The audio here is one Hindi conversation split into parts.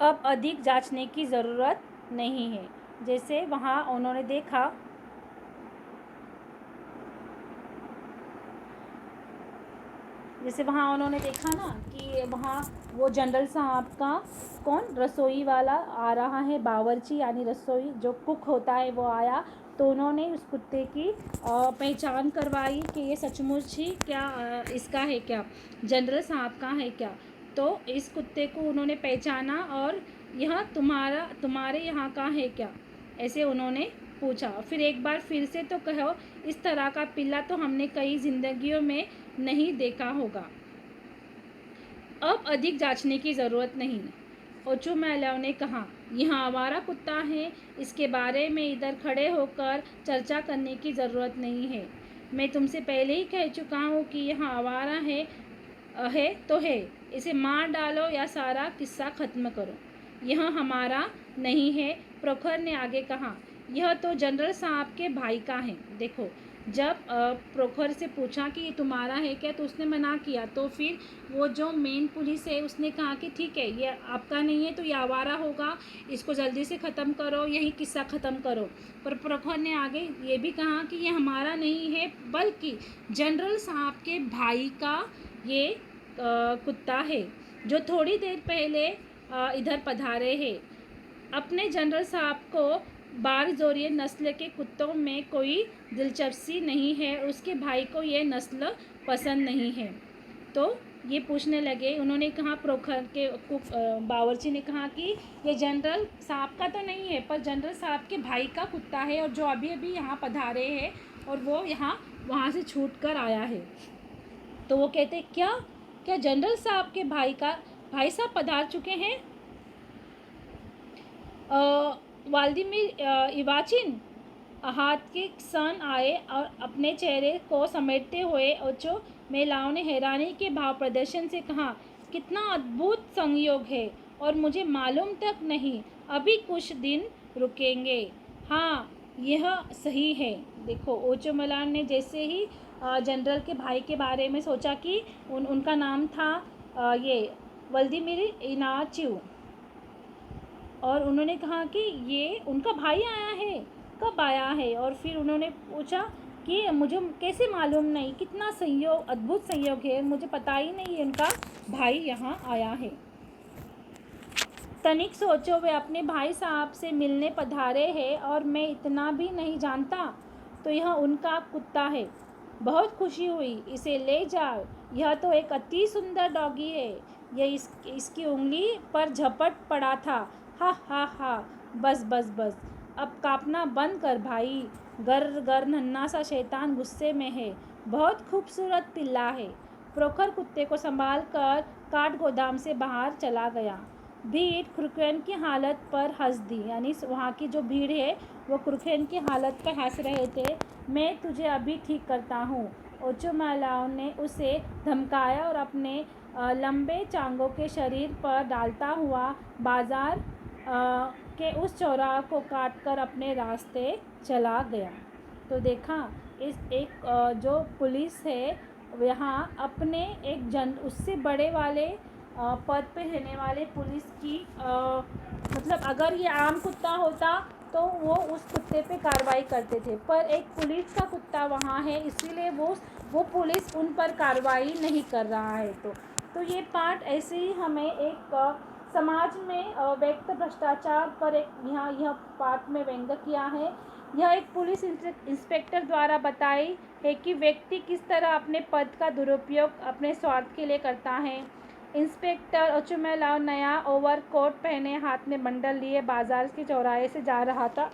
अब अधिक जांचने की ज़रूरत नहीं है। जैसे वहाँ उन्होंने देखा ना कि वहाँ वो जनरल साहब का कौन रसोई वाला आ रहा है, बावर्ची यानी रसोई जो कुक होता है वो आया, तो उन्होंने उस कुत्ते की पहचान करवाई कि ये सचमुच ही क्या इसका है क्या, जनरल साहब का है क्या। तो इस कुत्ते को उन्होंने पहचाना और यह तुम्हारे यहाँ का है क्या, ऐसे उन्होंने पूछा। फिर एक बार फिर से तो कहो, इस तरह का पिल्ला तो हमने कई जिंदगियों में नहीं देखा होगा। अब अधिक जांचने की ज़रूरत नहीं, ओचुमैलाओ ने कहा। यह आवारा कुत्ता है, इसके बारे में इधर खड़े होकर चर्चा करने की ज़रूरत नहीं है। मैं तुमसे पहले ही कह चुका हूँ कि यह आवारा है तो है, इसे मार डालो या सारा किस्सा ख़त्म करो। यह हमारा नहीं है, प्रखर ने आगे कहा। यह तो जनरल साहब के भाई का है। देखो, जब प्रखर से पूछा कि ये तुम्हारा है क्या, तो उसने मना किया। तो फिर वो जो मेन पुलिस है उसने कहा कि ठीक है, ये आपका नहीं है तो ये आवारा होगा, इसको जल्दी से ख़त्म करो, यही किस्सा ख़त्म करो। पर प्रखर ने आगे ये भी कहा कि ये हमारा नहीं है, बल्कि जनरल साहब के भाई का ये कुत्ता है, जो थोड़ी देर पहले इधर पधारे हैं। अपने जनरल साहब को बारजोरिये नस्ल के कुत्तों में कोई दिलचस्पी नहीं है, उसके भाई को ये नस्ल पसंद नहीं है। तो ये पूछने लगे, उन्होंने कहा, प्रोखर के बावर्ची ने कहा कि ये जनरल साहब का तो नहीं है, पर जनरल साहब के भाई का कुत्ता है, और जो अभी अभी यहाँ पधारे हैं और वो यहाँ वहाँ से छूट कर आया है। तो वो कहते, क्या क्या जनरल साहब के भाई साहब पधार चुके हैं? व्लादिमीर इवाचिन हाथ के सन आए और अपने चेहरे को समेटते हुए ओचुमैलाओ ने हैरानी के भाव प्रदर्शन से कहा, कितना अद्भुत संयोग है, और मुझे मालूम तक नहीं, अभी कुछ दिन रुकेंगे। हाँ, यह सही है। देखो, ओचुमैलाओ ने जैसे ही जनरल के भाई के बारे में सोचा कि उनका नाम था ये व्लादिमीर इनाच्यू, और उन्होंने कहा कि ये उनका भाई आया है, कब आया है? और फिर उन्होंने पूछा कि मुझे कैसे मालूम नहीं, कितना संयोग, अद्भुत संयोग है, मुझे पता ही नहीं है उनका भाई यहाँ आया है। तनिक सोचो, वे अपने भाई साहब से मिलने पधारे हैं और मैं इतना भी नहीं जानता, तो यह उनका कुत्ता है। बहुत खुशी हुई, इसे ले जाओ, यह तो एक अति सुंदर डॉगी है। यह इसकी उंगली पर झपट पड़ा था। हा हा हा, बस बस बस, अब कांपना बंद कर भाई, गर गर नन्हा सा शैतान गुस्से में है, बहुत खूबसूरत पिल्ला है। प्रोखर कुत्ते को संभाल कर काठ गोदाम से बाहर चला गया। भीड़ क्रुकेन की हालत पर हंस दी, यानी वहाँ की जो भीड़ है वो क्रुकेन की हालत पर हंस रहे थे। मैं तुझे अभी ठीक करता हूँ, ओचुमैलाओ ने उसे धमकाया और अपने लंबे चांगों के शरीर पर डालता हुआ बाजार के उस चौराहे को काटकर अपने रास्ते चला गया। तो देखा, जो पुलिस है यहाँ अपने उससे बड़े वाले पद पे रहने वाले पुलिस की मतलब अगर ये आम कुत्ता होता तो वो उस कुत्ते पे कार्रवाई करते थे, पर एक पुलिस का कुत्ता वहाँ है, इसीलिए वो पुलिस उन पर कार्रवाई नहीं कर रहा है। तो ये पार्ट ऐसे ही हमें एक समाज में व्यक्त भ्रष्टाचार पर एक यह पार्ट में व्यंग्य किया है। यह एक पुलिस इंस्पेक्टर द्वारा बताई है कि व्यक्ति किस तरह अपने पद का दुरुपयोग अपने स्वार्थ के लिए करता है। इंस्पेक्टर ओचुमैलाओ नया ओवरकोट पहने, हाथ में बंडल लिए बाजार के चौराहे से जा रहा था।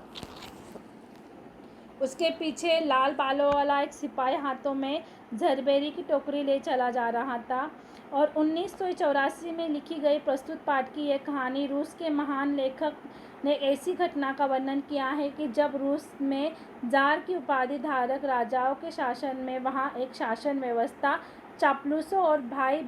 उसके पीछे लाल बालों वाला एक सिपाही हाथों में झरबेरी की टोकरी ले चला जा रहा था। और 1984 में लिखी गई प्रस्तुत पाठ की यह कहानी रूस के महान लेखक ने ऐसी घटना का वर्णन किया है कि जब रूस में जार की उपाधि धारक राजाओं के शासन में वहाँ एक शासन व्यवस्था चापलूसों और भाई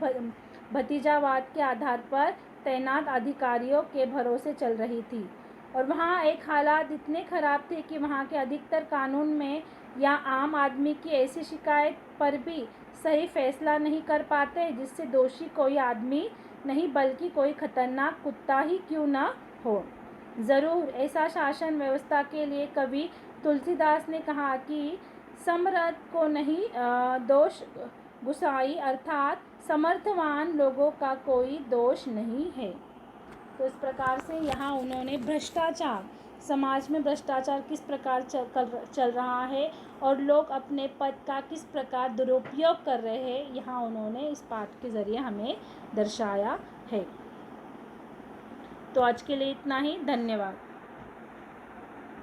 भतीजावाद के आधार पर तैनात अधिकारियों के भरोसे चल रही थी। और वहाँ एक हालात इतने ख़राब थे कि वहाँ के अधिकतर कानून में या आम आदमी की ऐसी शिकायत पर भी सही फैसला नहीं कर पाते जिससे दोषी कोई आदमी नहीं बल्कि कोई खतरनाक कुत्ता ही क्यों न हो। ज़रूर ऐसा शासन व्यवस्था के लिए कवि तुलसीदास ने कहा कि समर्थ को नहीं दोष गुसाई, अर्थात समर्थवान लोगों का कोई दोष नहीं है। तो इस प्रकार से यहाँ उन्होंने भ्रष्टाचार, समाज में भ्रष्टाचार किस प्रकार चल रहा है और लोग अपने पद का किस प्रकार दुरुपयोग कर रहे हैं, यहाँ उन्होंने इस पाठ के ज़रिए हमें दर्शाया है। तो आज के लिए इतना ही, धन्यवाद।